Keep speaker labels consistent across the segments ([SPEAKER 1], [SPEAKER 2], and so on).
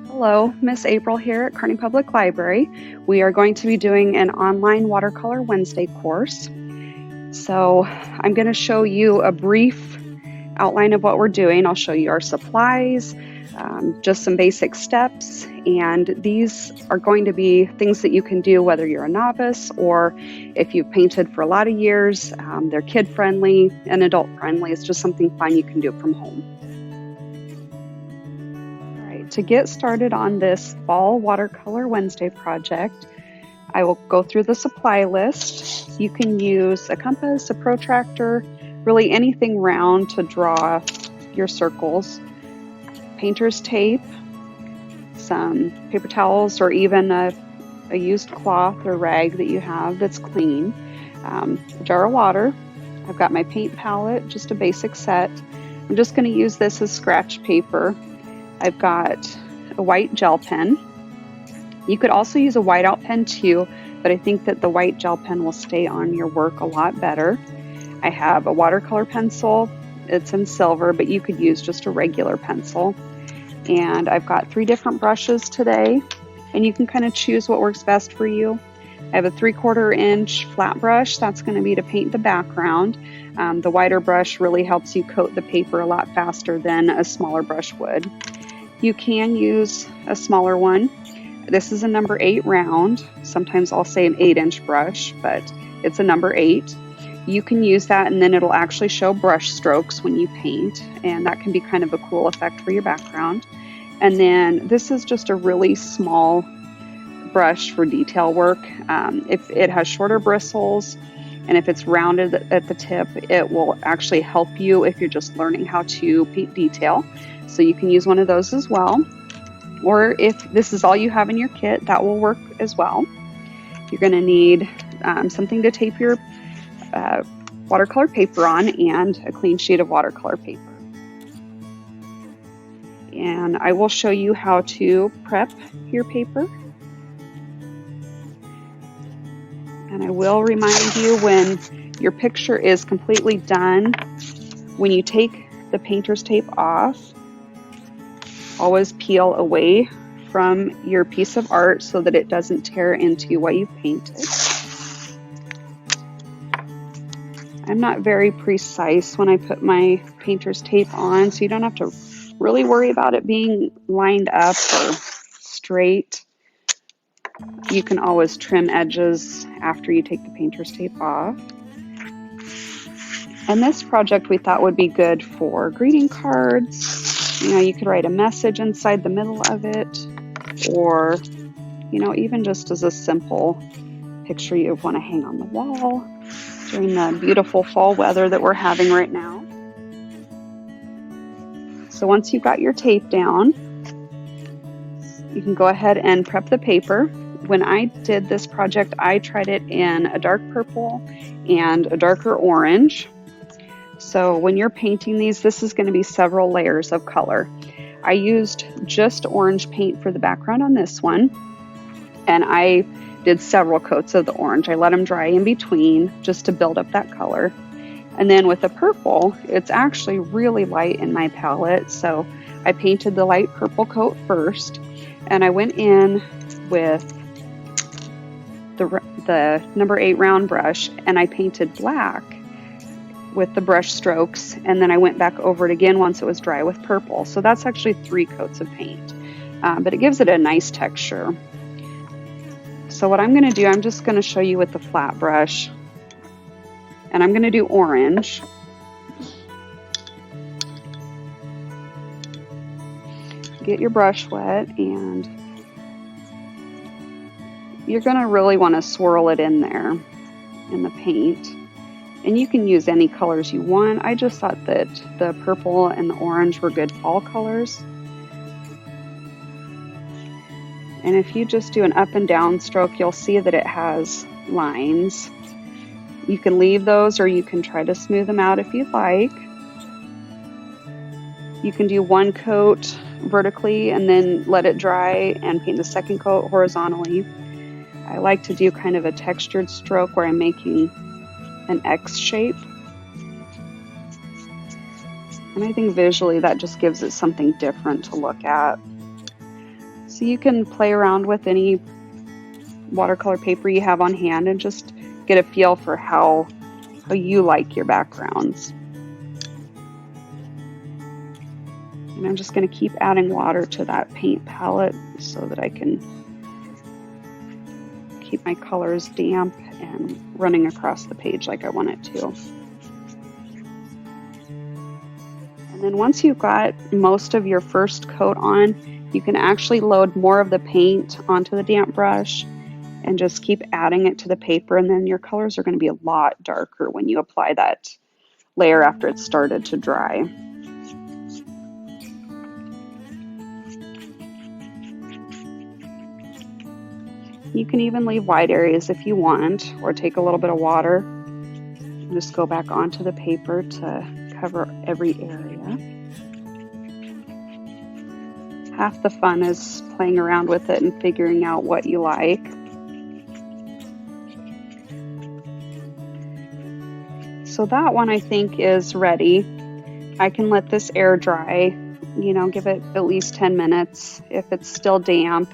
[SPEAKER 1] Hello, Miss April here at Kearney Public Library. We are going to be doing an online Watercolor Wednesday course. So I'm going to show you a brief outline of what we're doing. I'll show you our supplies, just some basic steps, and these are going to be things that you can do whether you're a novice or if you've painted for a lot of years. They're kid-friendly and adult-friendly. It's just something fun you can do from home. To get started on this Fall Watercolor Wednesday project, I will go through the supply list. You can use a compass, a protractor, really anything round to draw your circles. Painter's tape, some paper towels, or even a used cloth or rag that you have that's clean. A jar of water. I've got my paint palette, just a basic set. I'm just going to use this as scratch paper. I've got a white gel pen. You could also use a whiteout pen too, but I think that the white gel pen will stay on your work a lot better. I have a watercolor pencil. It's in silver, but you could use just a regular pencil. And I've got 3 different brushes today, and you can kind of choose what works best for you. I have a 3/4 inch flat brush. That's going to be to paint the background. The wider brush really helps you coat the paper a lot faster than a smaller brush would. You can use a smaller one. This is a number 8 round. Sometimes I'll say an 8-inch brush, but it's a number 8. You can use that, and then it'll actually show brush strokes when you paint, and that can be kind of a cool effect for your background. And then this is just a really small brush for detail work. If it has shorter bristles and if it's rounded at the tip, it will actually help you if you're just learning how to paint detail. So you can use one of those as well. Or if this is all you have in your kit, that will work as well. You're going to need something to tape your watercolor paper on and a clean sheet of watercolor paper. And I will show you how to prep your paper. And I will remind you, when your picture is completely done, when you take the painter's tape off, always peel away from your piece of art so that it doesn't tear into what you've painted. I'm not very precise when I put my painter's tape on, so you don't have to really worry about it being lined up or straight. You can always trim edges after you take the painter's tape off. And this project we thought would be good for greeting cards. You could write a message inside the middle of it, or, even just as a simple picture you want to hang on the wall during the beautiful fall weather that we're having right now. So once you've got your tape down, you can go ahead and prep the paper. When I did this project, I tried it in a dark purple and a darker orange. So when you're painting these, this is going to be several layers of color. I used just orange paint for the background on this one, and I did several coats of the orange. I let them dry in between just to build up that color. And then with the purple, it's actually really light in my palette, so I painted the light purple coat first, and I went in with the number 8 round brush, and I painted black with the brush strokes, and then I went back over it again once it was dry with purple. So that's actually 3 coats of paint, but it gives it a nice texture. So what I'm going to do, I'm just going to show you with the flat brush, and I'm going to do orange. Get your brush wet, and you're going to really want to swirl it in there in the paint. And you can use any colors you want. I just thought that the purple and the orange were good fall colors. And if you just do an up and down stroke, you'll see that it has lines. You can leave those, or you can try to smooth them out if you'd like. You can do 1 coat vertically and then let it dry and paint the 2nd coat horizontally. I like to do kind of a textured stroke where I'm making an X shape. And I think visually that just gives it something different to look at. So you can play around with any watercolor paper you have on hand and just get a feel for how you like your backgrounds. And I'm just going to keep adding water to that paint palette so that I can keep my colors damp and running across the page like I want it to. And then once you've got most of your first coat on, you can actually load more of the paint onto the damp brush and just keep adding it to the paper, and then your colors are going to be a lot darker when you apply that layer after it's started to dry. You can even leave wide areas if you want, or take a little bit of water and just go back onto the paper to cover every area. Half the fun is playing around with it and figuring out what you like. So that one I think is ready. I can let this air dry, give it at least 10 minutes. If it's still damp,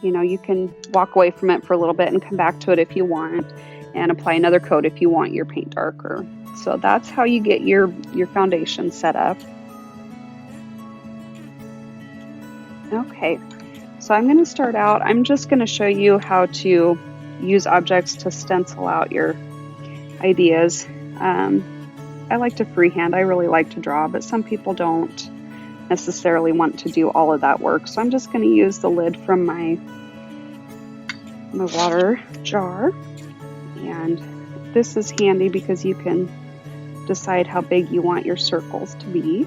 [SPEAKER 1] you can walk away from it for a little bit and come back to it if you want, and apply another coat if you want your paint darker. So that's how you get your foundation set up. Okay, so I'm going to start out. I'm just going to show you how to use objects to stencil out your ideas. I like to freehand. I really like to draw, but some people don't necessarily want to do all of that work. So I'm just going to use the lid from my water jar. And this is handy because you can decide how big you want your circles to be.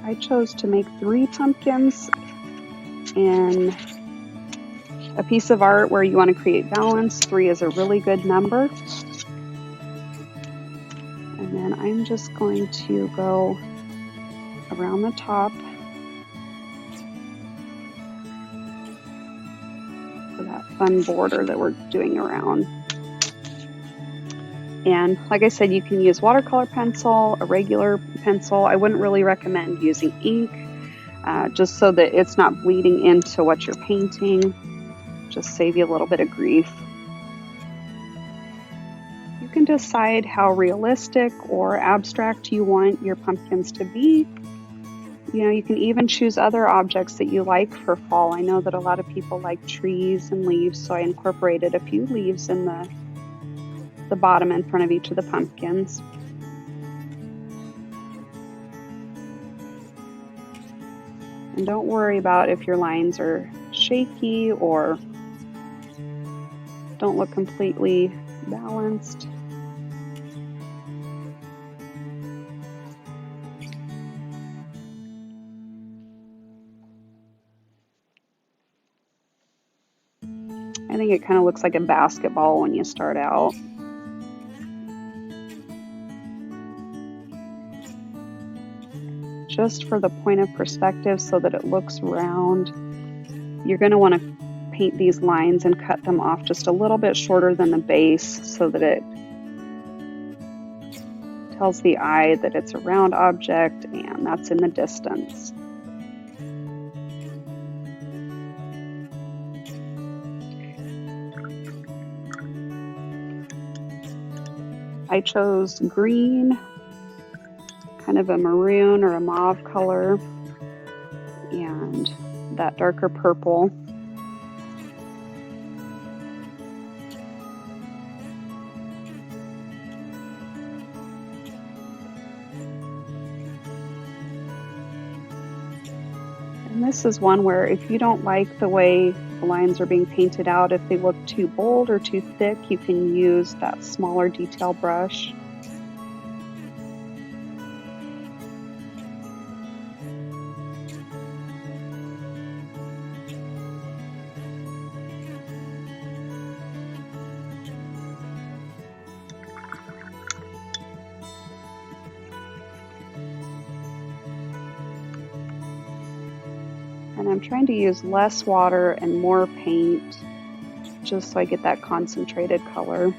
[SPEAKER 1] I chose to make 3 pumpkins in a piece of art where you want to create balance. 3 is a really good number. And then I'm just going to go around the top for that fun border that we're doing around. And like I said, you can use watercolor pencil, a regular pencil. I wouldn't really recommend using ink, just so that it's not bleeding into what you're painting. Just save you a little bit of grief. You can decide how realistic or abstract you want your pumpkins to be. You can even choose other objects that you like for fall. I know that a lot of people like trees and leaves, so I incorporated a few leaves in the bottom in front of each of the pumpkins. And don't worry about if your lines are shaky or don't look completely balanced. I think it kind of looks like a basketball when you start out. Just for the point of perspective so that it looks round, you're going to want to paint these lines and cut them off just a little bit shorter than the base so that it tells the eye that it's a round object and that's in the distance. I chose green, kind of a maroon or a mauve color, and that darker purple. And this is one where if you don't like the way the lines are being painted out, if they look too bold or too thick, you can use that smaller detail brush. And I'm trying to use less water and more paint just so I get that concentrated color.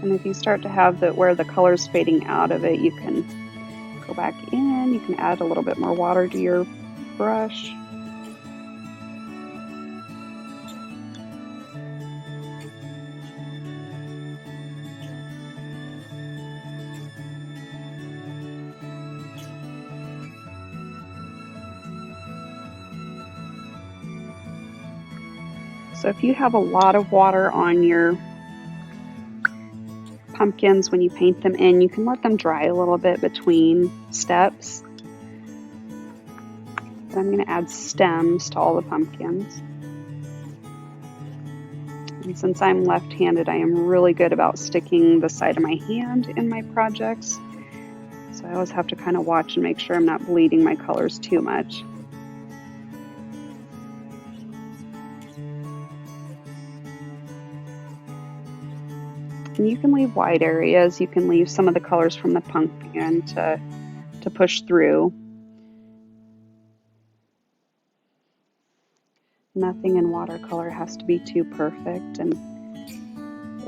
[SPEAKER 1] And if you start to have where the color's fading out of it, you can go back in, you can add a little bit more water to your brush. So if you have a lot of water on your pumpkins when you paint them in, you can let them dry a little bit between steps. But I'm going to add stems to all the pumpkins. And since I'm left-handed, I am really good about sticking the side of my hand in my projects. So I always have to kind of watch and make sure I'm not bleeding my colors too much. And you can leave wide areas. You can leave some of the colors from the pumpkin to push through. Nothing in watercolor has to be too perfect, and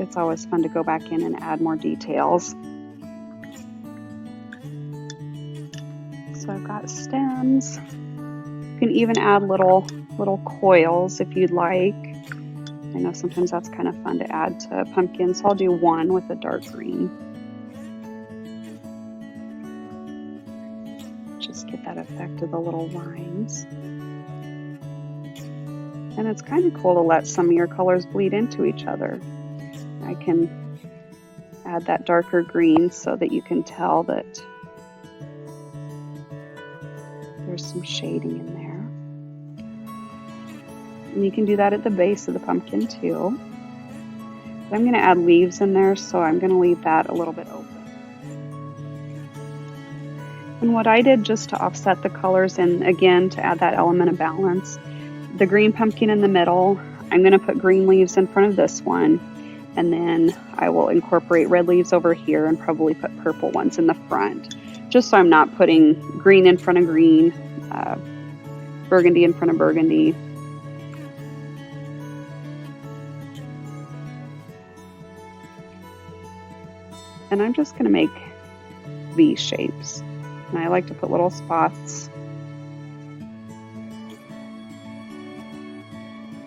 [SPEAKER 1] it's always fun to go back in and add more details. So I've got stems. You can even add little coils if you'd like. I know sometimes that's kind of fun to add to pumpkins, so I'll do one with a dark green. Just get that effect of the little lines. And it's kind of cool to let some of your colors bleed into each other. I can add that darker green so that you can tell that there's some shading in there. And you can do that at the base of the pumpkin too. But I'm going to add leaves in there, so I'm going to leave that a little bit open. And what I did just to offset the colors and again to add that element of balance, the green pumpkin in the middle, I'm going to put green leaves in front of this one, and then I will incorporate red leaves over here and probably put purple ones in the front, just so I'm not putting green in front of green, burgundy in front of burgundy. And I'm just going to make V shapes. And I like to put little spots.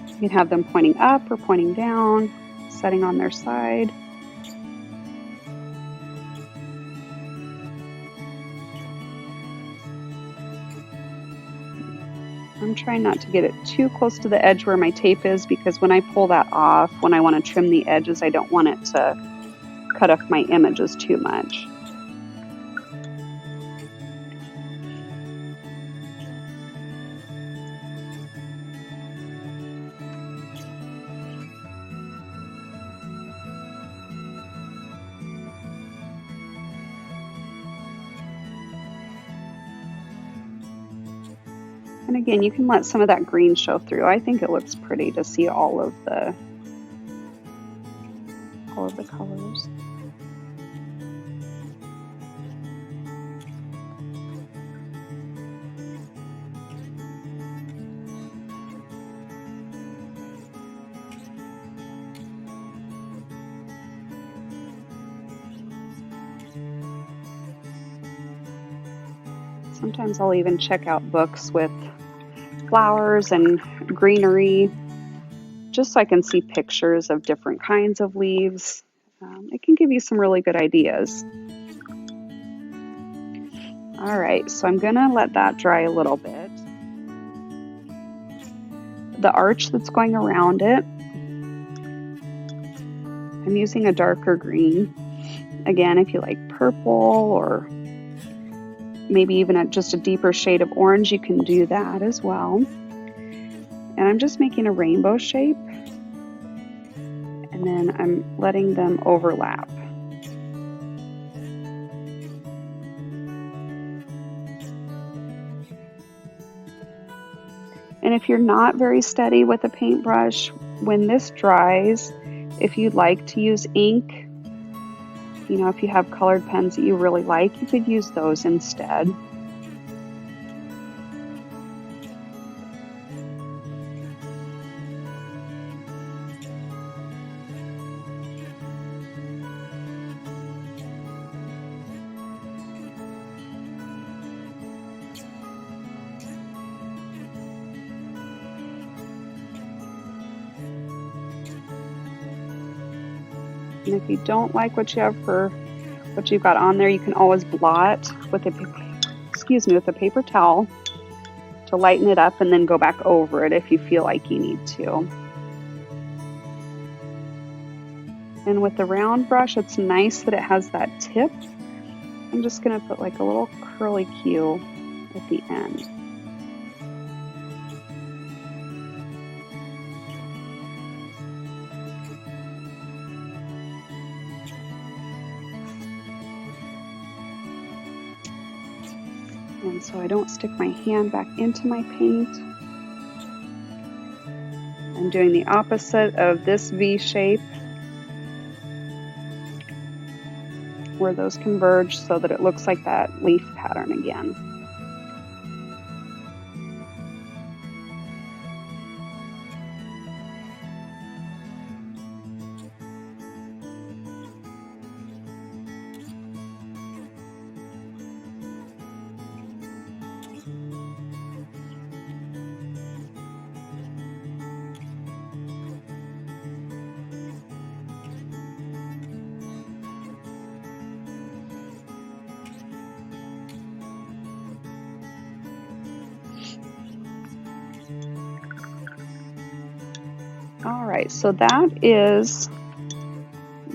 [SPEAKER 1] You can have them pointing up or pointing down, setting on their side. I'm trying not to get it too close to the edge where my tape is, because when I pull that off, when I want to trim the edges, I don't want it to cut off my images too much. And again, you can let some of that green show through. I think it looks pretty to see all of the colors. Sometimes I'll even check out books with flowers and greenery, just so I can see pictures of different kinds of leaves. It can give you some really good ideas. All right, so I'm gonna let that dry a little bit. The arch that's going around it, I'm using a darker green. Again, if you like purple or maybe even just a deeper shade of orange, you can do that as well. And I'm just making a rainbow shape, and then I'm letting them overlap. And if you're not very steady with a paintbrush, when this dries, if you'd like to use ink, You know, if you have colored pens that you really like, you could use those instead. And if you don't like what you have for what you've got on there, you can always blot with a paper towel to lighten it up and then go back over it if you feel like you need to. And with the round brush, it's nice that it has that tip. I'm just going to put like a little curly Q at the end. And so I don't stick my hand back into my paint. I'm doing the opposite of this V shape, where those converge so that it looks like that leaf pattern again. All right, so that is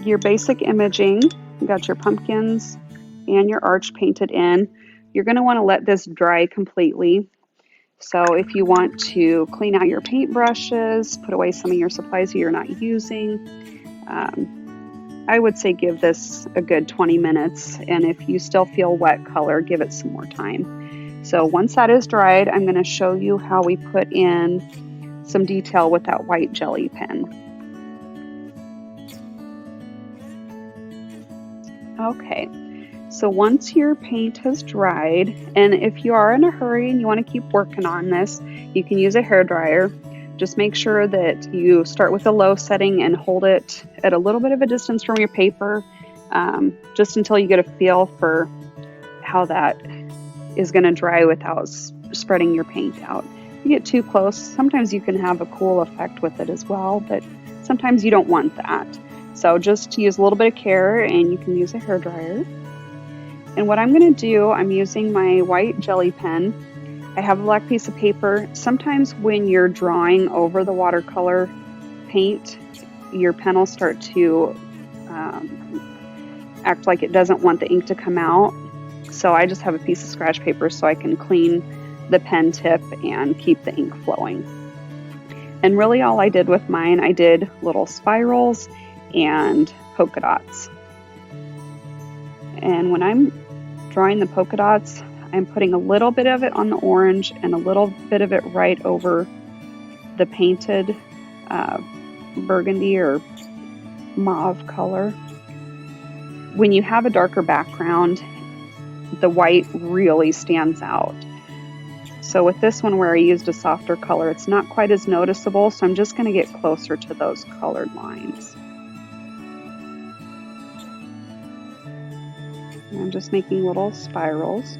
[SPEAKER 1] your basic imaging. You got your pumpkins and your arch painted in. You're going to want to let this dry completely. So if you want to clean out your paint brushes, put away some of your supplies that you're not using, I would say give this a good 20 minutes. And if you still feel wet color, give it some more time. So once that is dried, I'm going to show you how we put in some detail with that white jelly pen. Okay, so once your paint has dried, and if you are in a hurry and you want to keep working on this, you can use a hairdryer. Just make sure that you start with a low setting and hold it at a little bit of a distance from your paper, just until you get a feel for how that is going to dry without spreading your paint out. If you get too close, sometimes you can have a cool effect with it as well, but sometimes you don't want that. So just use a little bit of care, and you can use a hairdryer. And what I'm going to do, I'm using my white jelly pen. I have a black piece of paper. Sometimes when you're drawing over the watercolor paint, your pen will start to act like it doesn't want the ink to come out. So I just have a piece of scratch paper so I can clean the pen tip and keep the ink flowing. And really all I did with mine, I did little spirals and polka dots. And when I'm drawing the polka dots, I'm putting a little bit of it on the orange and a little bit of it right over the painted burgundy or mauve color. When you have a darker background, the white really stands out. So with this one where I used a softer color, it's not quite as noticeable, so I'm just going to get closer to those colored lines. And I'm just making little spirals.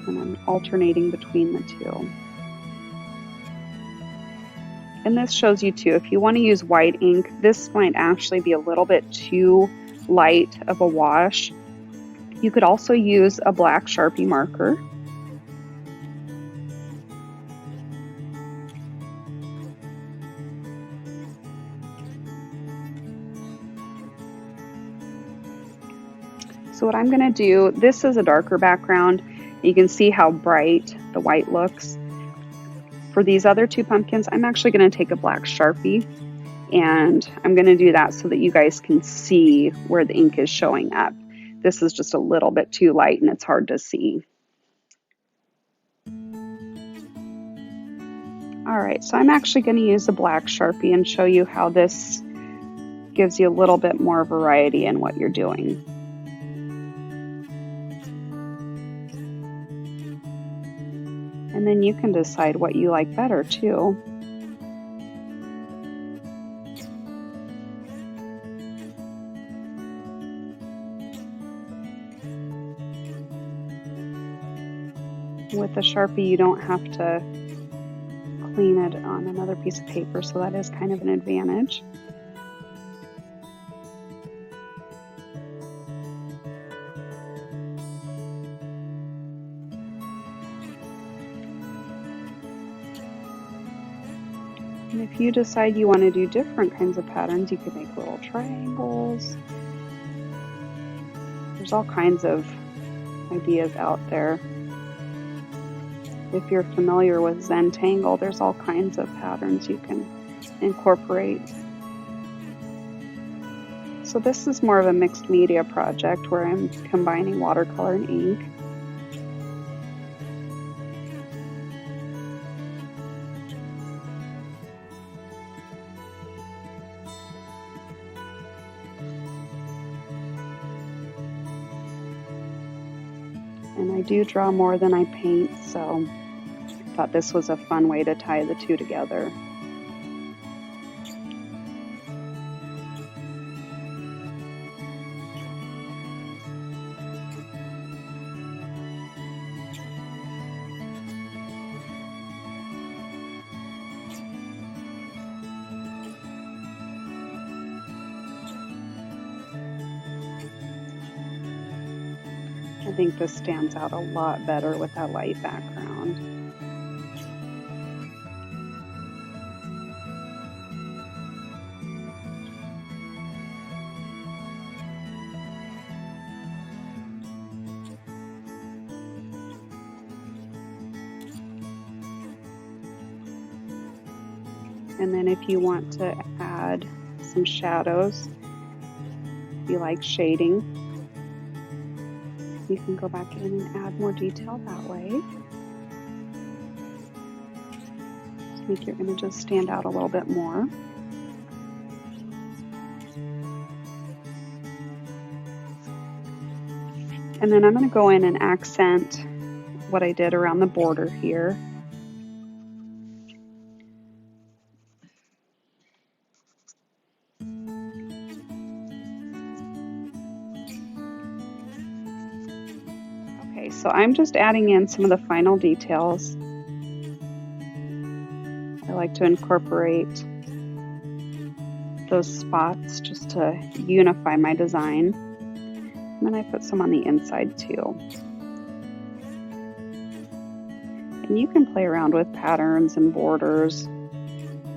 [SPEAKER 1] And I'm alternating between the two. And this shows you too, if you want to use white ink, this might actually be a little bit too light of a wash. You could also use a black Sharpie marker. So what I'm going to do, this is a darker background. You can see how bright the white looks. For these other two pumpkins, I'm actually going to take a black Sharpie, and I'm going to do that so that you guys can see where the ink is showing up. This is just a little bit too light and it's hard to see. All right, so I'm actually going to use a black Sharpie and show you how this gives you a little bit more variety in what you're doing. And then you can decide what you like better too. With the Sharpie, you don't have to clean it on another piece of paper, so that is kind of an advantage. And if you decide you want to do different kinds of patterns, you can make little triangles. There's all kinds of ideas out there. If you're familiar with Zentangle, there's all kinds of patterns you can incorporate. So this is more of a mixed media project where I'm combining watercolor and ink. And I do draw more than I paint, so I thought this was a fun way to tie the two together. I think this stands out a lot better with that light background. And then if you want to add some shadows, if you like shading, you can go back in and add more detail that way. Just make your images stand out a little bit more. And then I'm going to go in and accent what I did around the border here. Okay, so I'm just adding in some of the final details. I like to incorporate those spots just to unify my design. And then I put some on the inside too. And you can play around with patterns and borders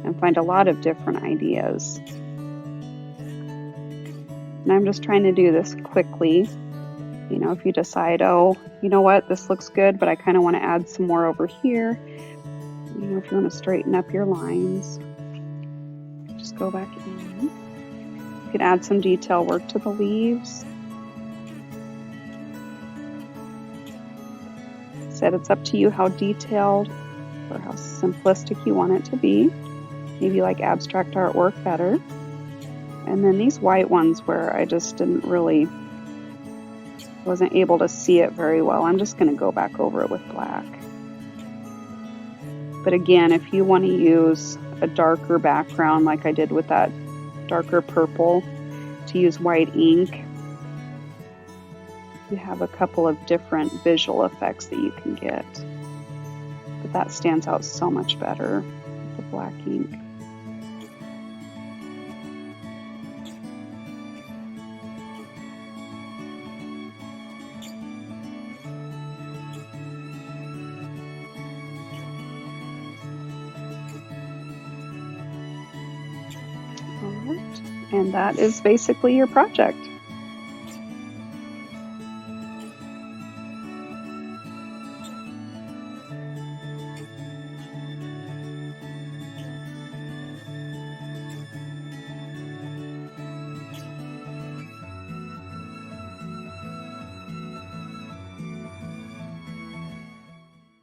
[SPEAKER 1] and find a lot of different ideas. And I'm just trying to do this quickly. You know, if you decide, oh, you know what, this looks good, but I kind of want to add some more over here. You know, if you want to straighten up your lines, just go back in. You can add some detail work to the leaves. Said it's up to you how detailed or how simplistic you want it to be. Maybe you like abstract artwork better. And then these white ones where I just wasn't able to see it very well, I'm just going to go back over it with black. But again, if you want to use a darker background like I did with that darker purple, to use white ink, you have a couple of different visual effects that you can get. But that stands out so much better with the black ink. And that is basically your project.